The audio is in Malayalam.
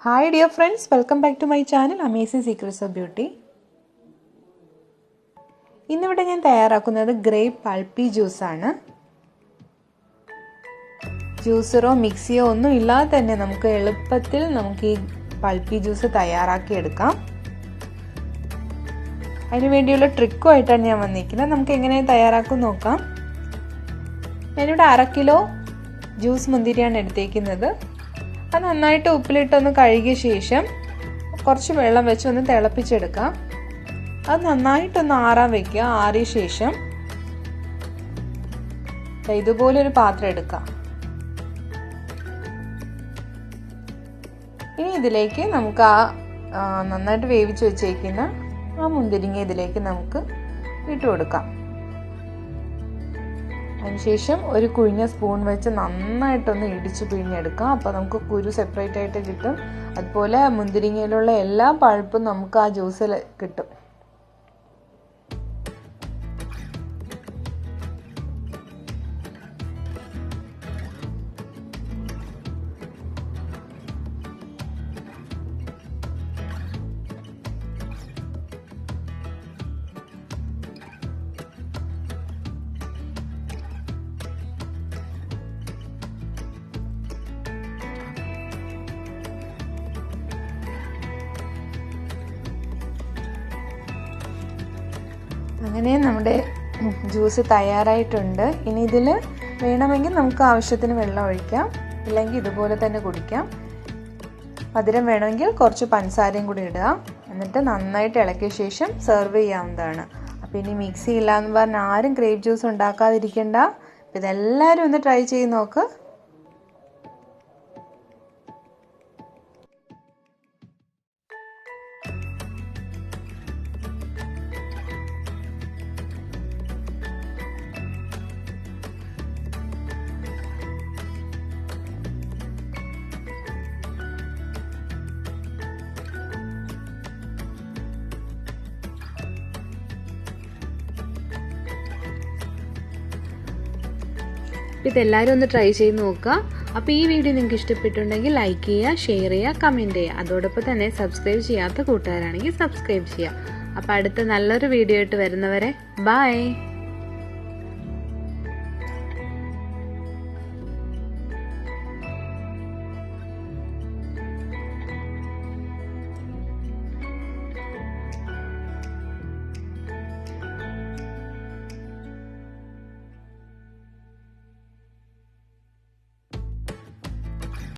Hi dear friends, welcome back to my channel Amazing Secrets of Beauty. ഇന്നിവിടെ ഞാൻ തയ്യാറാക്കുന്നത് ഗ്രേപ്പ് പൾപ്പി ജ്യൂസ് ആണ്. ജ്യൂസറോ മിക്സിയോ ഒന്നും ഇല്ലാതെ തന്നെ നമുക്ക് എളുപ്പത്തിൽ ഈ പൾപ്പി ജ്യൂസ് തയ്യാറാക്കി എടുക്കാം. അതിനു വേണ്ടിയുള്ള ട്രിക്കുമായിട്ടാണ് ഞാൻ വന്നിരിക്കുന്നത്. നമുക്ക് എങ്ങനെ തയ്യാറാക്കും നോക്കാം. ഞാനിവിടെ 1/2 കിലോ ജ്യൂസ് മുന്തിരിയാണ് എടുത്തേക്കുന്നത്. അത് നന്നായിട്ട് ഉപ്പിലിട്ടൊന്ന് കഴുകിയ ശേഷം കുറച്ച് വെള്ളം വെച്ച് ഒന്ന് തിളപ്പിച്ചെടുക്കാം. അത് നന്നായിട്ടൊന്ന് ആറാൻ വെക്കുക. ആറിയ ശേഷം ഇതുപോലെ ഒരു പാത്രം എടുക്കാം. ഇനി ഇതിലേക്ക് നമുക്ക് നന്നായിട്ട് വേവിച്ച് വെച്ചേക്കുന്ന മുന്തിരിങ്ങ ഇതിലേക്ക് നമുക്ക് ഇട്ട് കൊടുക്കാം. അതിനുശേഷം ഒരു കുഴിഞ്ഞ സ്പൂൺ വെച്ച് നന്നായിട്ടൊന്ന് ഇടിച്ച് പിഴിഞ്ഞെടുക്കാം. അപ്പോൾ നമുക്ക് കുരു സെപ്പറേറ്റ് ആയിട്ട് കിട്ടും. അതുപോലെ മുന്തിരിങ്ങയിലുള്ള എല്ലാ പൾപ്പും നമുക്ക് ആ ജ്യൂസിൽ കിട്ടും. അങ്ങനെ നമ്മുടെ ജ്യൂസ് തയ്യാറായിട്ടുണ്ട്. ഇനി ഇതിൽ വേണമെങ്കിൽ നമുക്ക് ആവശ്യത്തിന് വെള്ളം ഒഴിക്കാം, ഇല്ലെങ്കിൽ ഇതുപോലെ തന്നെ കുടിക്കാം. മധുരം വേണമെങ്കിൽ കുറച്ച് പഞ്ചസാരയും കൂടി ഇടുക. എന്നിട്ട് നന്നായിട്ട് ഇളക്കിയ ശേഷം സെർവ് ചെയ്യാവുന്നതാണ്. അപ്പോൾ ഇനി മിക്സി ഇല്ലയെന്ന് പറഞ്ഞാൽ ആരും ഗ്രേപ്പ് ജ്യൂസ് ഉണ്ടാക്കാതിരിക്കണ്ട. ഇതെല്ലാവരും ഒന്ന് ട്രൈ ചെയ്ത് നോക്ക്. ഇതെല്ലാവരും ഒന്ന് ട്രൈ ചെയ്ത് നോക്കുക. അപ്പോൾ ഈ വീഡിയോ നിങ്ങൾക്ക് ഇഷ്ടപ്പെട്ടുണ്ടെങ്കിൽ ലൈക്ക് ചെയ്യുക, ഷെയർ ചെയ്യുക, കമൻറ്റ് ചെയ്യുക. അതോടൊപ്പം തന്നെ സബ്സ്ക്രൈബ് ചെയ്യാത്ത കൂട്ടുകാരാണെങ്കിൽ സബ്സ്ക്രൈബ് ചെയ്യുക. അപ്പോൾ അടുത്ത നല്ലൊരു വീഡിയോ ആയിട്ട് വരുന്നവരെ ബൈ.